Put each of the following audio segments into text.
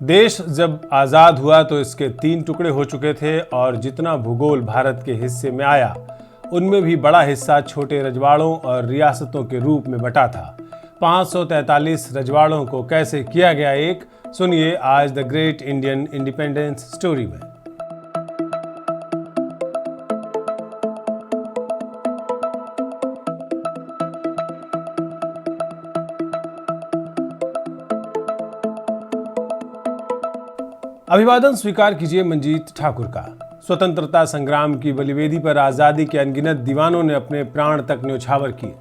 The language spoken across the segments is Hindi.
देश जब आज़ाद हुआ तो इसके 3 टुकड़े हो चुके थे और जितना भूगोल भारत के हिस्से में आया उनमें भी बड़ा हिस्सा छोटे रजवाड़ों और रियासतों के रूप में बटा था। 543 रजवाड़ों को कैसे किया गया एक, सुनिए आज the great Indian independence story में। अभिवादन स्वीकार कीजिए मंजीत ठाकुर का। स्वतंत्रता संग्राम की बलिवेदी पर आज़ादी के अनगिनत दीवानों ने अपने प्राण तक न्योछावर किए।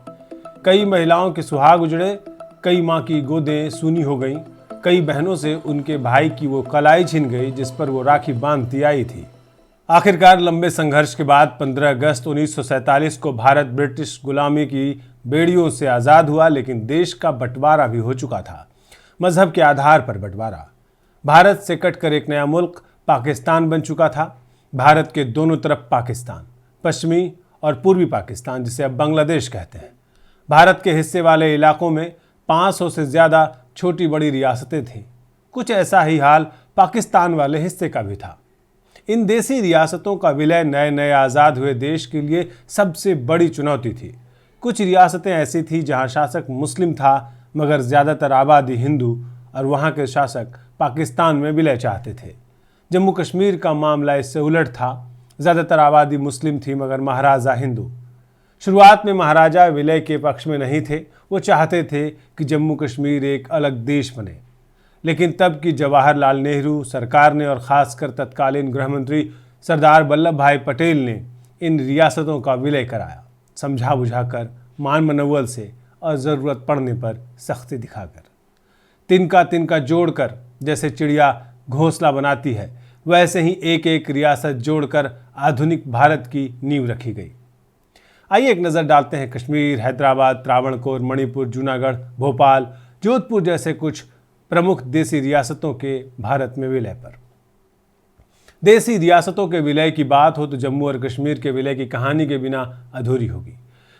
कई महिलाओं के सुहाग उजड़े, कई माँ की गोदें सूनी हो गईं, कई बहनों से उनके भाई की वो कलाई छिन गई जिस पर वो राखी बांधती आई थी। आखिरकार लंबे संघर्ष के बाद 15 अगस्त 1947 को भारत ब्रिटिश गुलामी की बेड़ियों से आज़ाद हुआ, लेकिन देश का बंटवारा भी हो चुका था, मजहब के आधार पर बंटवारा। भारत से कटकर एक नया मुल्क पाकिस्तान बन चुका था। भारत के दोनों तरफ पाकिस्तान, पश्चिमी और पूर्वी पाकिस्तान जिसे अब बांग्लादेश कहते हैं। भारत के हिस्से वाले इलाकों में 500 से ज़्यादा छोटी बड़ी रियासतें थीं। कुछ ऐसा ही हाल पाकिस्तान वाले हिस्से का भी था। इन देसी रियासतों का विलय नए नए आज़ाद हुए देश के लिए सबसे बड़ी चुनौती थी। कुछ रियासतें ऐसी थीं जहां शासक मुस्लिम था मगर ज़्यादातर आबादी हिंदू, और वहां के शासक पाकिस्तान में विलय चाहते थे। जम्मू कश्मीर का मामला इससे उलट था। ज़्यादातर आबादी मुस्लिम थी मगर महाराजा हिंदू। शुरुआत में महाराजा विलय के पक्ष में नहीं थे। वो चाहते थे कि जम्मू कश्मीर एक अलग देश बने। लेकिन तब की जवाहरलाल नेहरू सरकार ने और ख़ासकर तत्कालीन गृहमंत्री सरदार वल्लभ भाई पटेल ने इन रियासतों का विलय कराया, समझा बुझाकर, मान मनव्वल से और ज़रूरत पड़ने पर सख्ती दिखाकर। तिनका तिनका जोड़कर जैसे चिड़िया घोंसला बनाती है, वैसे ही एक एक रियासत जोड़कर आधुनिक भारत की नींव रखी गई। आइए एक नज़र डालते हैं कश्मीर, हैदराबाद, त्रावणकोर, मणिपुर, जूनागढ़, भोपाल, जोधपुर जैसे कुछ प्रमुख देसी रियासतों के भारत में विलय पर। देसी रियासतों के विलय की बात हो तो जम्मू और कश्मीर के विलय की कहानी के बिना अधूरी होगी।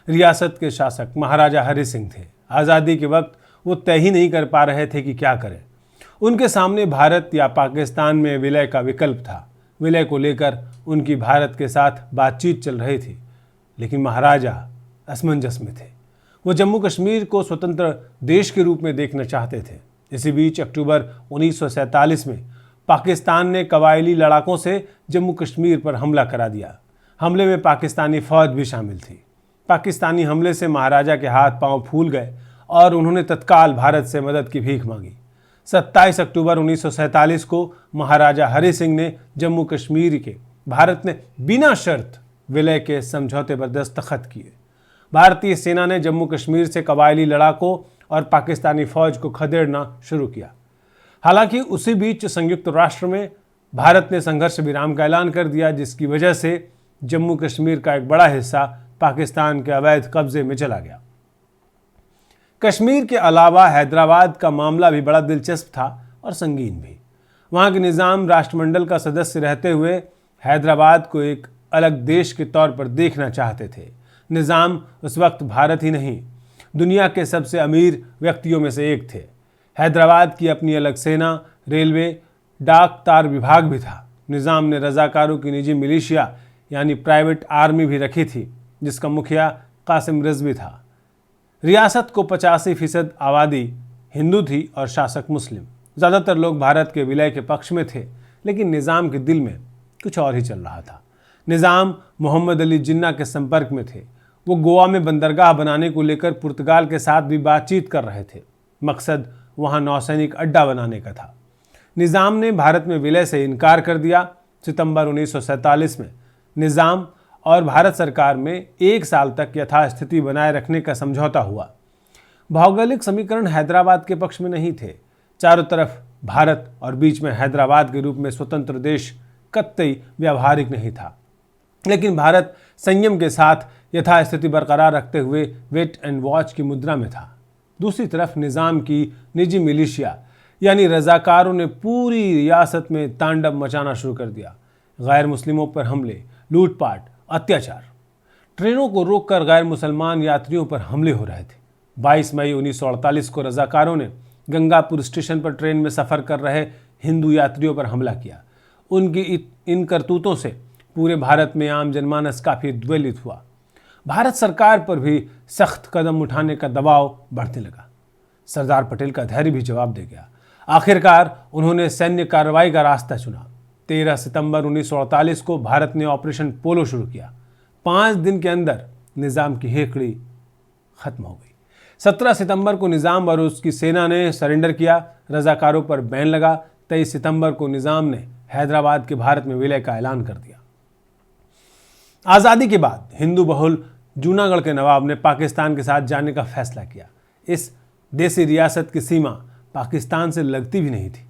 रियासत के शासक महाराजा हरि सिंह थे। आज़ादी के वक्त वो तय ही नहीं कर पा रहे थे कि क्या करें। उनके सामने भारत या पाकिस्तान में विलय का विकल्प था। विलय को लेकर उनकी भारत के साथ बातचीत चल रही थी, लेकिन महाराजा असमंजस में थे। वो जम्मू कश्मीर को स्वतंत्र देश के रूप में देखना चाहते थे। इसी बीच अक्टूबर 1947 में पाकिस्तान ने कबायली लड़ाकों से जम्मू कश्मीर पर हमला करा दिया। हमले में पाकिस्तानी फौज भी शामिल थी। पाकिस्तानी हमले से महाराजा के हाथ पांव फूल गए और उन्होंने तत्काल भारत से मदद की भीख मांगी। 27 अक्टूबर 1947 को महाराजा हरि सिंह ने जम्मू कश्मीर के भारत ने बिना शर्त विलय के समझौते पर दस्तखत किए। भारतीय सेना ने जम्मू कश्मीर से कबायली लड़ाकों और पाकिस्तानी फौज को खदेड़ना शुरू किया। हालांकि उसी बीच संयुक्त राष्ट्र में भारत ने संघर्ष विराम का ऐलान कर दिया, जिसकी वजह से जम्मू कश्मीर का एक बड़ा हिस्सा पाकिस्तान के अवैध कब्जे में चला गया। कश्मीर के अलावा हैदराबाद का मामला भी बड़ा दिलचस्प था और संगीन भी। वहाँ के निज़ाम राष्ट्रमंडल का सदस्य रहते हुए हैदराबाद को एक अलग देश के तौर पर देखना चाहते थे। निज़ाम उस वक्त भारत ही नहीं, दुनिया के सबसे अमीर व्यक्तियों में से एक थे। हैदराबाद की अपनी अलग सेना, रेलवे, डाक, तार विभाग भी था। निज़ाम ने रज़ाकारों की निजी मिलिशिया यानी प्राइवेट आर्मी भी रखी थी, जिसका मुखिया कासिम रिजवी था। रियासत को 85% आबादी हिंदू थी और शासक मुस्लिम। ज़्यादातर लोग भारत के विलय के पक्ष में थे, लेकिन निज़ाम के दिल में कुछ और ही चल रहा था। निज़ाम मोहम्मद अली जिन्ना के संपर्क में थे। वो गोवा में बंदरगाह बनाने को लेकर पुर्तगाल के साथ भी बातचीत कर रहे थे। मकसद वहाँ नौसैनिक अड्डा बनाने का था। निज़ाम ने भारत में विलय से इनकार कर दिया। सितंबर 1947 में निज़ाम और भारत सरकार में 1 साल तक यथास्थिति बनाए रखने का समझौता हुआ। भौगोलिक समीकरण हैदराबाद के पक्ष में नहीं थे। चारों तरफ भारत और बीच में हैदराबाद के रूप में स्वतंत्र देश कतई व्यावहारिक नहीं था। लेकिन भारत संयम के साथ यथास्थिति बरकरार रखते हुए वेट एंड वॉच की मुद्रा में था। दूसरी तरफ निज़ाम की निजी मिलिशिया यानी रज़ाकारों ने पूरी रियासत में तांडव मचाना शुरू कर दिया। गैर मुस्लिमों पर हमले, लूटपाट, अत्याचार। ट्रेनों को रोककर गैर मुसलमान यात्रियों पर हमले हो रहे थे। 22 मई 1948 को रज़ाकारों ने गंगापुर स्टेशन पर ट्रेन में सफ़र कर रहे हिंदू यात्रियों पर हमला किया। उनकी इन करतूतों से पूरे भारत में आम जनमानस काफी द्वेलित हुआ। भारत सरकार पर भी सख्त कदम उठाने का दबाव बढ़ने लगा। सरदार पटेल का धैर्य भी जवाब दे गया। आखिरकार उन्होंने सैन्य कार्रवाई का रास्ता चुना। 13 सितंबर 1948 को भारत ने ऑपरेशन पोलो शुरू किया। 5 दिन के अंदर निजाम की हेकड़ी खत्म हो गई। 17 सितंबर को निजाम और उसकी सेना ने सरेंडर किया। रजाकारों पर बैन लगा। 23 सितंबर को निजाम ने हैदराबाद के भारत में विलय का ऐलान कर दिया। आजादी के बाद हिंदू बहुल जूनागढ़ के नवाब ने पाकिस्तान के साथ जाने का फैसला किया। इस देसी रियासत की सीमा पाकिस्तान से लगती भी नहीं थी।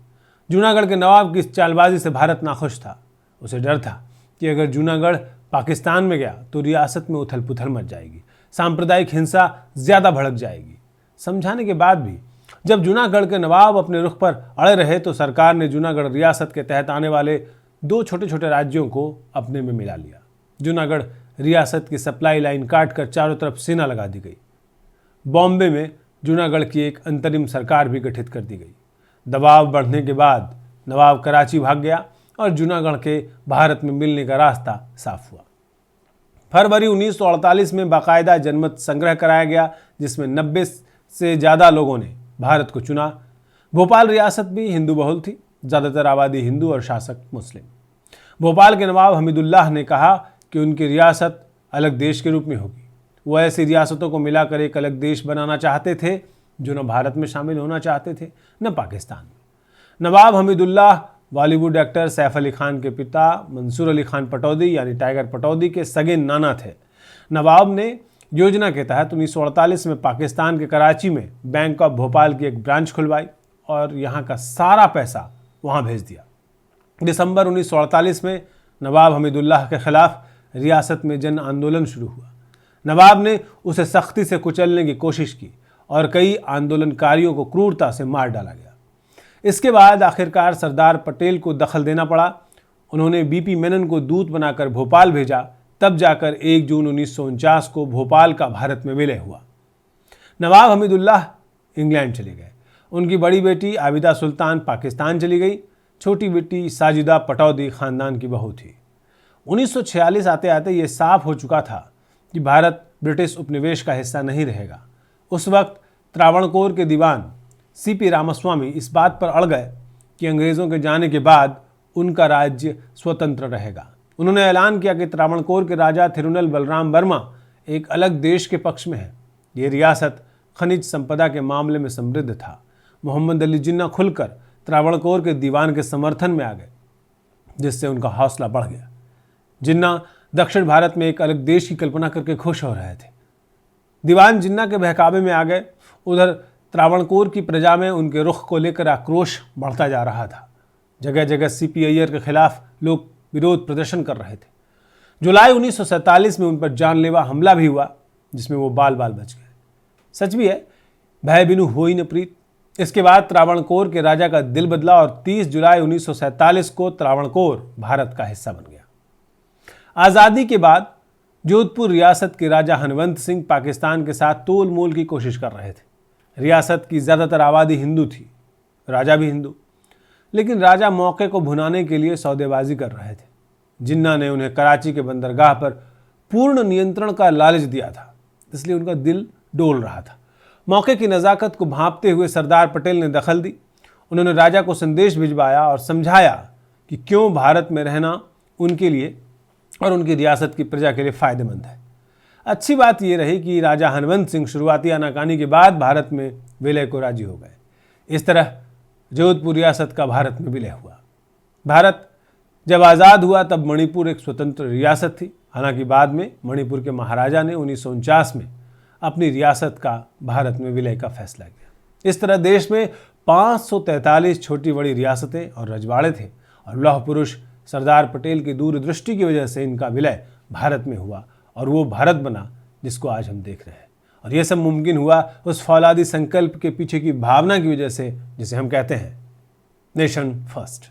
जूनागढ़ के नवाब की इस चालबाजी से भारत नाखुश था। उसे डर था कि अगर जूनागढ़ पाकिस्तान में गया तो रियासत में उथल पुथल मच जाएगी, सांप्रदायिक हिंसा ज्यादा भड़क जाएगी। समझाने के बाद भी जब जूनागढ़ के नवाब अपने रुख पर अड़े रहे तो सरकार ने जूनागढ़ रियासत के तहत आने वाले 2 छोटे छोटे राज्यों को अपने में मिला लिया। जूनागढ़ रियासत की सप्लाई लाइन काटकर चारों तरफ सेना लगा दी गई। बॉम्बे में जूनागढ़ की एक अंतरिम सरकार भी गठित कर दी गई। दबाव बढ़ने के बाद नवाब कराची भाग गया और जूनागढ़ के भारत में मिलने का रास्ता साफ हुआ। फरवरी 1948 में बाकायदा जनमत संग्रह कराया गया, जिसमें 90 से ज़्यादा लोगों ने भारत को चुना। भोपाल रियासत भी हिंदू बहुल थी, ज़्यादातर आबादी हिंदू और शासक मुस्लिम। भोपाल के नवाब हमीदुल्लाह ने कहा कि उनकी रियासत अलग देश के रूप में होगी। वो ऐसी रियासतों को मिलाकर एक अलग देश बनाना चाहते थे जो न भारत में शामिल होना चाहते थे न पाकिस्तान में। नवाब हमीदुल्लाह बॉलीवुड एक्टर सैफ अली खान के पिता मंसूर अली खान पटौदी यानी टाइगर पटौदी के सगे नाना थे। नवाब ने योजना के तहत 1948 में पाकिस्तान के कराची में बैंक ऑफ भोपाल की एक ब्रांच खुलवाई और यहाँ का सारा पैसा वहाँ भेज दिया। दिसंबर 1948 में नवाब हमीदुल्लाह के खिलाफ रियासत में जन आंदोलन शुरू हुआ। नवाब ने उसे सख्ती से कुचलने की कोशिश की और कई आंदोलनकारियों को क्रूरता से मार डाला गया। इसके बाद आखिरकार सरदार पटेल को दखल देना पड़ा। उन्होंने बीपी मेनन को दूत बनाकर भोपाल भेजा। तब जाकर 1 जून 1949 को भोपाल का भारत में विलय हुआ। नवाब हमीदुल्लाह इंग्लैंड चले गए। उनकी बड़ी बेटी आबिदा सुल्तान पाकिस्तान चली गई। छोटी बेटी साजिदा पटौदी खानदान की बहू थी। 1946 आते आते ये साफ हो चुका था कि भारत ब्रिटिश उपनिवेश का हिस्सा नहीं रहेगा। उस वक्त त्रावणकोर के दीवान सीपी रामास्वामी इस बात पर अड़ गए कि अंग्रेज़ों के जाने के बाद उनका राज्य स्वतंत्र रहेगा। उन्होंने ऐलान किया कि त्रावणकोर के राजा थिरुनल बलराम वर्मा एक अलग देश के पक्ष में है। ये रियासत खनिज संपदा के मामले में समृद्ध था। मोहम्मद अली जिन्ना खुलकर त्रावणकोर के दीवान के समर्थन में आ गए, जिससे उनका हौसला बढ़ गया। जिन्ना दक्षिण भारत में एक अलग देश की कल्पना करके खुश हो रहे थे। दीवान जिन्ना के बहकावे में आ गए। उधर त्रावणकोर की प्रजा में उनके रुख को लेकर आक्रोश बढ़ता जा रहा था। जगह जगह सीपी अय्यर के खिलाफ लोग विरोध प्रदर्शन कर रहे थे। जुलाई 1947 में उन पर जानलेवा हमला भी हुआ, जिसमें वो बाल बाल बच गए। सच भी है, भय बिनु होई न प्रीत। इसके बाद त्रावणकोर के राजा का दिल बदला और 30 जुलाई 1947 को त्रावणकोर भारत का हिस्सा बन गया। आज़ादी के बाद जोधपुर रियासत के राजा हनवंत सिंह पाकिस्तान के साथ तोल मोल की कोशिश कर रहे थे। रियासत की ज़्यादातर आबादी हिंदू थी, राजा भी हिंदू, लेकिन राजा मौके को भुनाने के लिए सौदेबाजी कर रहे थे। जिन्ना ने उन्हें कराची के बंदरगाह पर पूर्ण नियंत्रण का लालच दिया था, इसलिए उनका दिल डोल रहा था। मौके की नज़ाकत को भांपते हुए सरदार पटेल ने दखल दी। उन्होंने राजा को संदेश भिजवाया और समझाया कि क्यों भारत में रहना उनके लिए और उनकी रियासत की प्रजा के लिए फ़ायदेमंद है। अच्छी बात यह रही कि राजा हनवंत सिंह शुरुआती आनाकानी के बाद भारत में विलय को राजी हो गए। इस तरह जोधपुर रियासत का भारत में विलय हुआ। भारत जब आज़ाद हुआ तब मणिपुर एक स्वतंत्र रियासत थी। हालांकि बाद में मणिपुर के महाराजा ने 1949 में अपनी रियासत का भारत में विलय का फैसला किया। इस तरह देश में 543 छोटी बड़ी रियासतें और रजवाड़े थे और लौह पुरुष सरदार पटेल की दूरदृष्टि की वजह से इनका विलय भारत में हुआ और वो भारत बना जिसको आज हम देख रहे हैं। और ये सब मुमकिन हुआ उस फौलादी संकल्प के पीछे की भावना की वजह से, जिसे हम कहते हैं नेशन फर्स्ट।